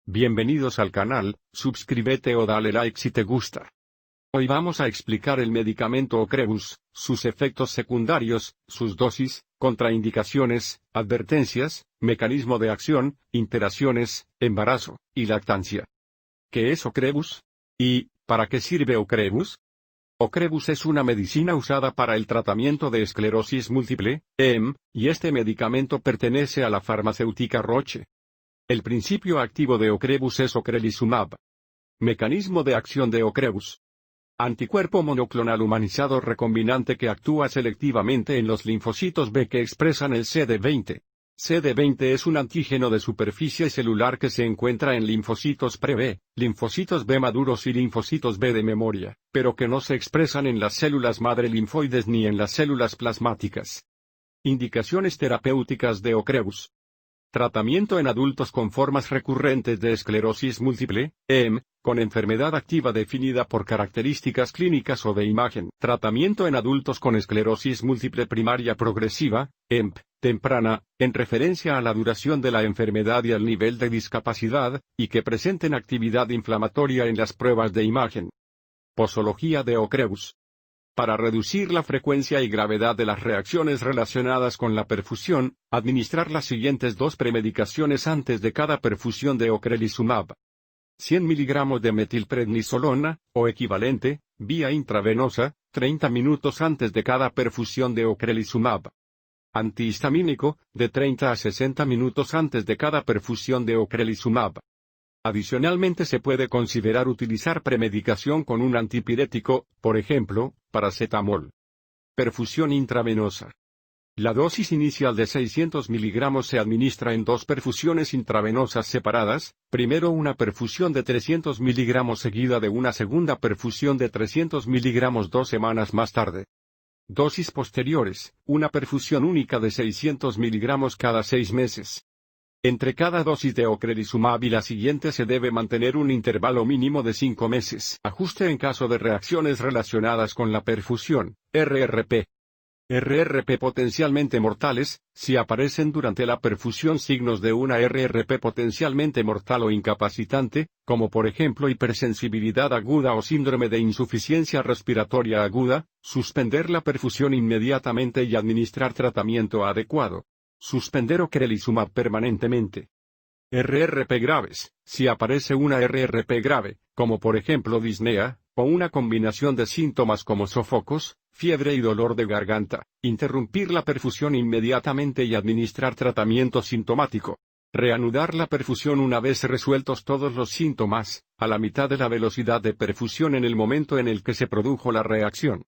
Bienvenidos al canal, suscríbete o dale like si te gusta. Hoy vamos a explicar el medicamento Ocrevus, sus efectos secundarios, sus dosis, contraindicaciones, advertencias, mecanismo de acción, interacciones, embarazo, y lactancia. ¿Qué es Ocrevus? ¿Y para qué sirve Ocrevus? Ocrevus es una medicina usada para el tratamiento de esclerosis múltiple, EM, y este medicamento pertenece a la farmacéutica Roche. El principio activo de Ocrevus es ocrelizumab. Mecanismo de acción de Ocrevus. Anticuerpo monoclonal humanizado recombinante que actúa selectivamente en los linfocitos B que expresan el CD20. CD20 es un antígeno de superficie celular que se encuentra en linfocitos pre-B, linfocitos B maduros y linfocitos B de memoria, pero que no se expresan en las células madre linfoides ni en las células plasmáticas. Indicaciones terapéuticas de Ocrevus. Tratamiento en adultos con formas recurrentes de esclerosis múltiple, EM, con enfermedad activa definida por características clínicas o de imagen. Tratamiento en adultos con esclerosis múltiple primaria progresiva, EMP, temprana, en referencia a la duración de la enfermedad y al nivel de discapacidad, y que presenten actividad inflamatoria en las pruebas de imagen. Posología de Ocrevus. Para reducir la frecuencia y gravedad de las reacciones relacionadas con la perfusión, administrar las siguientes dos premedicaciones antes de cada perfusión de ocrelizumab. 100 mg de metilprednisolona, o equivalente, vía intravenosa, 30 minutos antes de cada perfusión de ocrelizumab. Antihistamínico, de 30 a 60 minutos antes de cada perfusión de ocrelizumab. Adicionalmente se puede considerar utilizar premedicación con un antipirético, por ejemplo, paracetamol. Perfusión intravenosa. La dosis inicial de 600 mg se administra en dos perfusiones intravenosas separadas, primero una perfusión de 300 mg seguida de una segunda perfusión de 300 mg 2 semanas más tarde. Dosis posteriores, una perfusión única de 600 mg cada 6 meses. Entre cada dosis de ocrelizumab y la siguiente se debe mantener un intervalo mínimo de 5 meses. Ajuste en caso de reacciones relacionadas con la perfusión, RRP. RRP potencialmente mortales, si aparecen durante la perfusión signos de una RRP potencialmente mortal o incapacitante, como por ejemplo hipersensibilidad aguda o síndrome de insuficiencia respiratoria aguda, suspender la perfusión inmediatamente y administrar tratamiento adecuado. Suspender ocrelizumab permanentemente. RRP graves, si aparece una RRP grave, como por ejemplo disnea, o una combinación de síntomas como sofocos, fiebre y dolor de garganta, interrumpir la perfusión inmediatamente y administrar tratamiento sintomático. Reanudar la perfusión una vez resueltos todos los síntomas, a la mitad de la velocidad de perfusión en el momento en el que se produjo la reacción.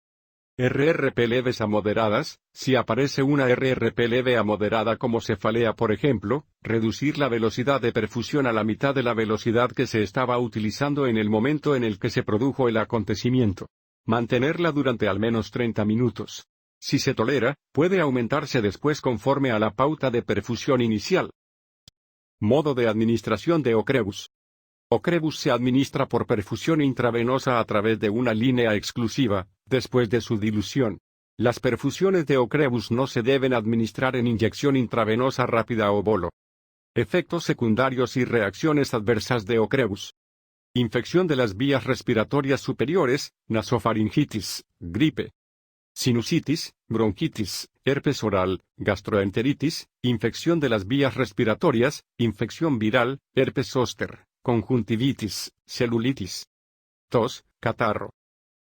RRP leves a moderadas, si aparece una RRP leve a moderada como cefalea por ejemplo, reducir la velocidad de perfusión a la mitad de la velocidad que se estaba utilizando en el momento en el que se produjo el acontecimiento. Mantenerla durante al menos 30 minutos. Si se tolera, puede aumentarse después conforme a la pauta de perfusión inicial. Modo de administración de Ocrevus. Ocrevus se administra por perfusión intravenosa a través de una línea exclusiva, después de su dilución. Las perfusiones de Ocrevus no se deben administrar en inyección intravenosa rápida o bolo. Efectos secundarios y reacciones adversas de Ocrevus. Infección de las vías respiratorias superiores, nasofaringitis, gripe. Sinusitis, bronquitis, herpes oral, gastroenteritis, infección de las vías respiratorias, infección viral, herpes zóster. Conjuntivitis, celulitis. Tos, catarro.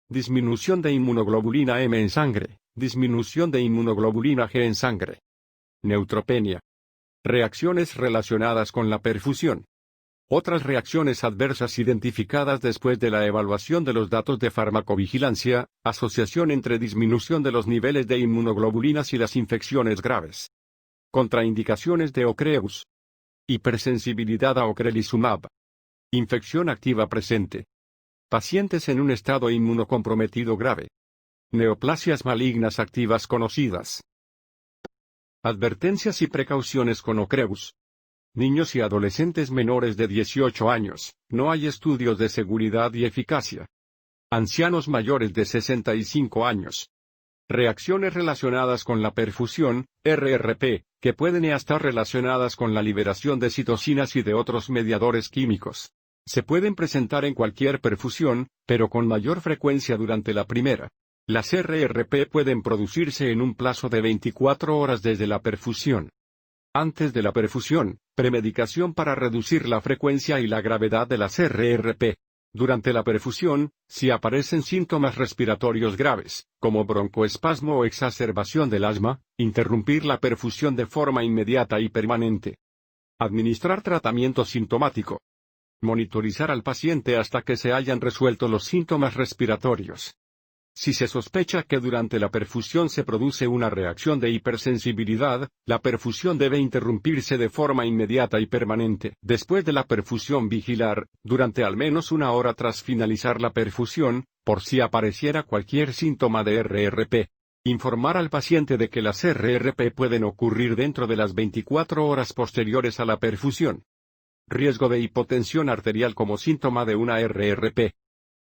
Disminución de inmunoglobulina M en sangre, disminución de inmunoglobulina G en sangre. Neutropenia. Reacciones relacionadas con la perfusión. Otras reacciones adversas identificadas después de la evaluación de los datos de farmacovigilancia, asociación entre disminución de los niveles de inmunoglobulinas y las infecciones graves. Contraindicaciones de Ocrevus. Hipersensibilidad a ocrelizumab. Infección activa presente. Pacientes en un estado inmunocomprometido grave. Neoplasias malignas activas conocidas. Advertencias y precauciones con Ocrevus. Niños y adolescentes menores de 18 años, no hay estudios de seguridad y eficacia. Ancianos mayores de 65 años. Reacciones relacionadas con la perfusión, RRP, que pueden estar relacionadas con la liberación de citocinas y de otros mediadores químicos. Se pueden presentar en cualquier perfusión, pero con mayor frecuencia durante la primera. Las RRP pueden producirse en un plazo de 24 horas desde la perfusión. Antes de la perfusión, premedicación para reducir la frecuencia y la gravedad de las RRP. Durante la perfusión, si aparecen síntomas respiratorios graves, como broncoespasmo o exacerbación del asma, interrumpir la perfusión de forma inmediata y permanente. Administrar tratamiento sintomático. Monitorizar al paciente hasta que se hayan resuelto los síntomas respiratorios. Si se sospecha que durante la perfusión se produce una reacción de hipersensibilidad, la perfusión debe interrumpirse de forma inmediata y permanente. Después de la perfusión, vigilar, durante al menos una hora tras finalizar la perfusión, por si apareciera cualquier síntoma de RRP. Informar al paciente de que las RRP pueden ocurrir dentro de las 24 horas posteriores a la perfusión. Riesgo de hipotensión arterial como síntoma de una RRP.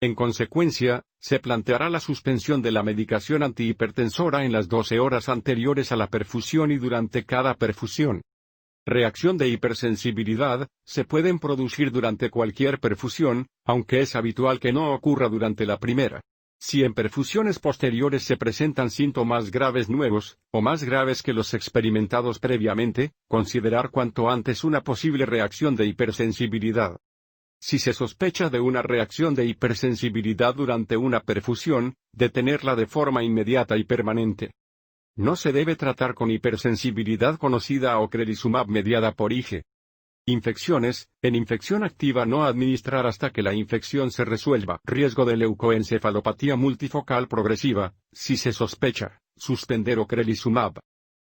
En consecuencia, se planteará la suspensión de la medicación antihipertensora en las 12 horas anteriores a la perfusión y durante cada perfusión. Reacción de hipersensibilidad, se pueden producir durante cualquier perfusión, aunque es habitual que no ocurra durante la primera. Si en perfusiones posteriores se presentan síntomas graves nuevos, o más graves que los experimentados previamente, considerar cuanto antes una posible reacción de hipersensibilidad. Si se sospecha de una reacción de hipersensibilidad durante una perfusión, detenerla de forma inmediata y permanente. No se debe tratar con hipersensibilidad conocida o ocrelizumab mediada por IgE. Infecciones, en infección activa no administrar hasta que la infección se resuelva. Riesgo de leucoencefalopatía multifocal progresiva, si se sospecha, suspender ocrelizumab.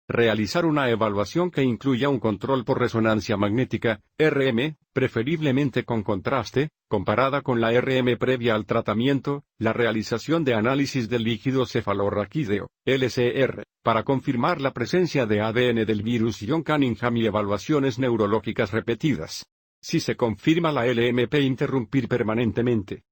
Realizar una evaluación que incluya un control por resonancia magnética, RM, preferiblemente con contraste, comparada con la RM previa al tratamiento, la realización de análisis del líquido cefalorraquídeo, LCR, para confirmar la presencia de ADN del virus John Cunningham y evaluaciones neurológicas repetidas. Si se confirma la LMP, interrumpir permanentemente.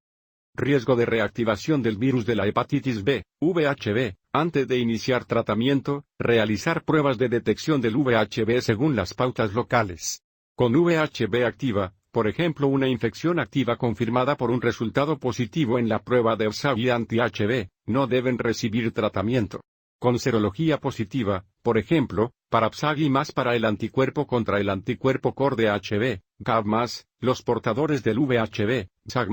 Riesgo de reactivación del virus de la hepatitis B, VHB, antes de iniciar tratamiento, realizar pruebas de detección del VHB según las pautas locales. Con VHB activa, por ejemplo una infección activa confirmada por un resultado positivo en la prueba de Psagi anti-HB, no deben recibir tratamiento. Con serología positiva, por ejemplo, para Psagi más para el anticuerpo contra el anticuerpo COR de HB, GAV+, los portadores del VHB, SAG+,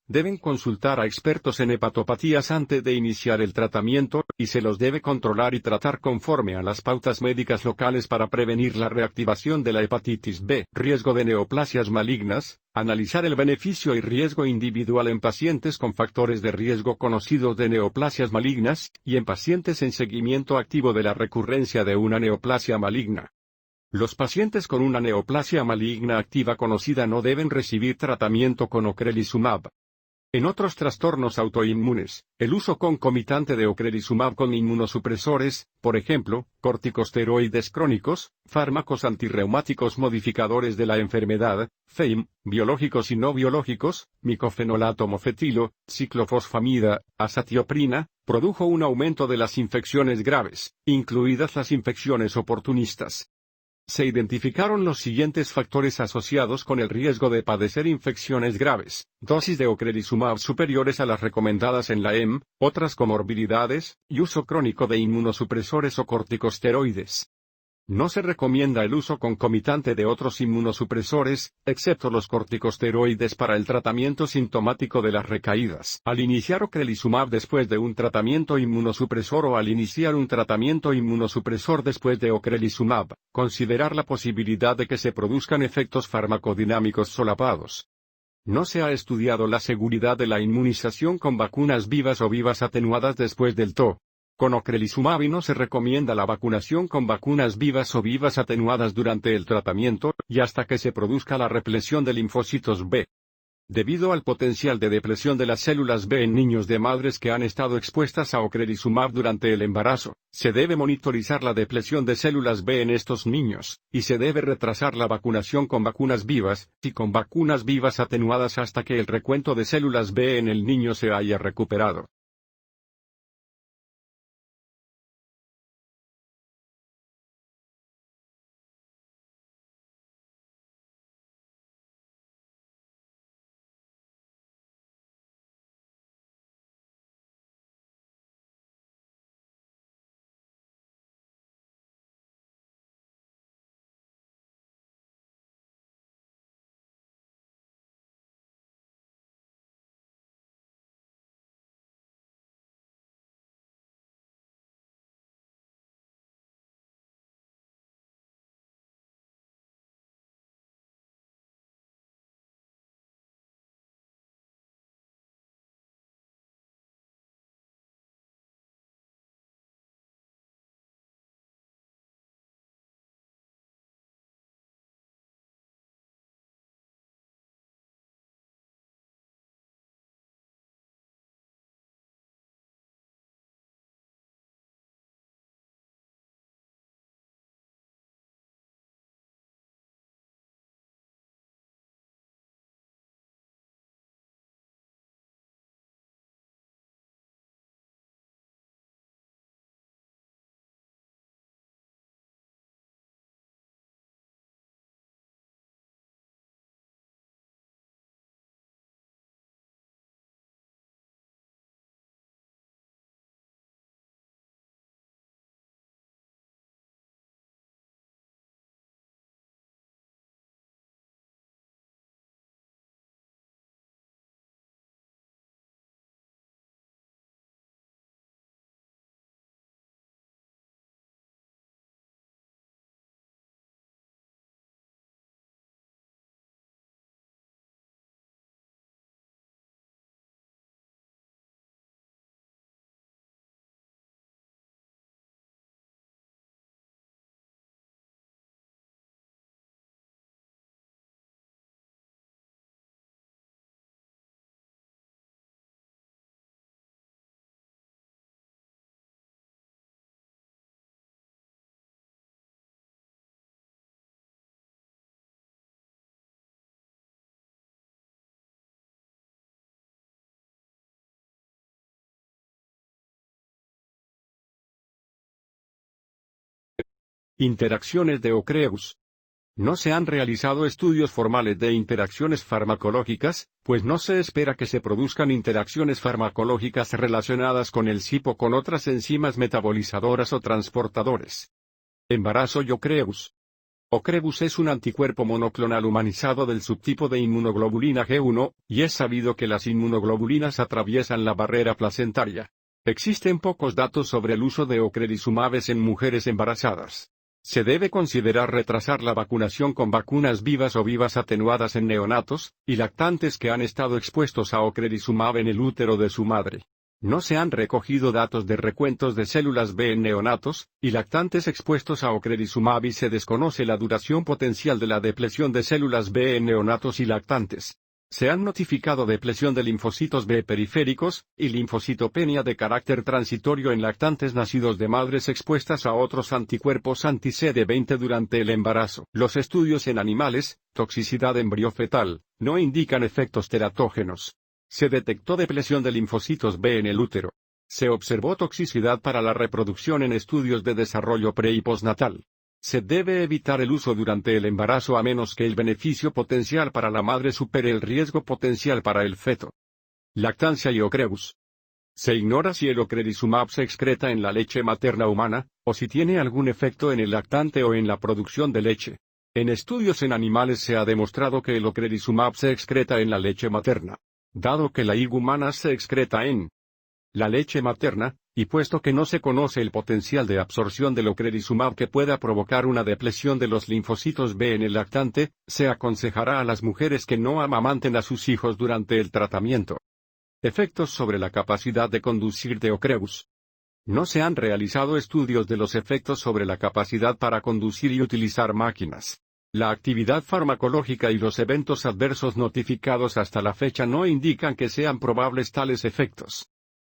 deben consultar a expertos en hepatopatías antes de iniciar el tratamiento, y se los debe controlar y tratar conforme a las pautas médicas locales para prevenir la reactivación de la hepatitis B. Riesgo de neoplasias malignas, analizar el beneficio y riesgo individual en pacientes con factores de riesgo conocidos de neoplasias malignas, y en pacientes en seguimiento activo de la recurrencia de una neoplasia maligna. Los pacientes con una neoplasia maligna activa conocida no deben recibir tratamiento con ocrelizumab. En otros trastornos autoinmunes, el uso concomitante de ocrelizumab con inmunosupresores, por ejemplo, corticosteroides crónicos, fármacos antirreumáticos modificadores de la enfermedad, FEIM, biológicos y no biológicos, micofenolato mofetilo, ciclofosfamida, azatioprina, produjo un aumento de las infecciones graves, incluidas las infecciones oportunistas. Se identificaron los siguientes factores asociados con el riesgo de padecer infecciones graves: dosis de ocrelizumab superiores a las recomendadas en la EM, otras comorbilidades, y uso crónico de inmunosupresores o corticosteroides. No se recomienda el uso concomitante de otros inmunosupresores, excepto los corticosteroides para el tratamiento sintomático de las recaídas. Al iniciar ocrelizumab después de un tratamiento inmunosupresor o al iniciar un tratamiento inmunosupresor después de ocrelizumab, considerar la posibilidad de que se produzcan efectos farmacodinámicos solapados. No se ha estudiado la seguridad de la inmunización con vacunas vivas o vivas atenuadas después del TO. Con ocrelizumab no se recomienda la vacunación con vacunas vivas o vivas atenuadas durante el tratamiento, y hasta que se produzca la repleción de linfocitos B. Debido al potencial de depresión de las células B en niños de madres que han estado expuestas a ocrelizumab durante el embarazo, se debe monitorizar la depresión de células B en estos niños, y se debe retrasar la vacunación con vacunas vivas, y con vacunas vivas atenuadas hasta que el recuento de células B en el niño se haya recuperado. Interacciones de Ocrevus. No se han realizado estudios formales de interacciones farmacológicas, pues no se espera que se produzcan interacciones farmacológicas relacionadas con el SIP o con otras enzimas metabolizadoras o transportadores. Embarazo y Ocrevus. Ocrevus es un anticuerpo monoclonal humanizado del subtipo de inmunoglobulina G1, y es sabido que las inmunoglobulinas atraviesan la barrera placentaria. Existen pocos datos sobre el uso de ocrelizumabes en mujeres embarazadas. Se debe considerar retrasar la vacunación con vacunas vivas o vivas atenuadas en neonatos y lactantes que han estado expuestos a ocrelizumab en el útero de su madre. No se han recogido datos de recuentos de células B en neonatos y lactantes expuestos a ocrelizumab y se desconoce la duración potencial de la depresión de células B en neonatos y lactantes. Se han notificado depresión de linfocitos B periféricos y linfocitopenia de carácter transitorio en lactantes nacidos de madres expuestas a otros anticuerpos anti-CD20 durante el embarazo. Los estudios en animales, toxicidad embriofetal, no indican efectos teratógenos. Se detectó depresión de linfocitos B en el útero. Se observó toxicidad para la reproducción en estudios de desarrollo pre y postnatal. Se debe evitar el uso durante el embarazo a menos que el beneficio potencial para la madre supere el riesgo potencial para el feto. Lactancia y Ocrevus. Se ignora si el ocrelizumab se excreta en la leche materna humana, o si tiene algún efecto en el lactante o en la producción de leche. En estudios en animales se ha demostrado que el ocrelizumab se excreta en la leche materna. Dado que la IG humana se excreta en la leche materna, y puesto que no se conoce el potencial de absorción del ocrelizumab que pueda provocar una depresión de los linfocitos B en el lactante, se aconsejará a las mujeres que no amamanten a sus hijos durante el tratamiento. Efectos sobre la capacidad de conducir de Ocrevus. No se han realizado estudios de los efectos sobre la capacidad para conducir y utilizar máquinas. La actividad farmacológica y los eventos adversos notificados hasta la fecha no indican que sean probables tales efectos.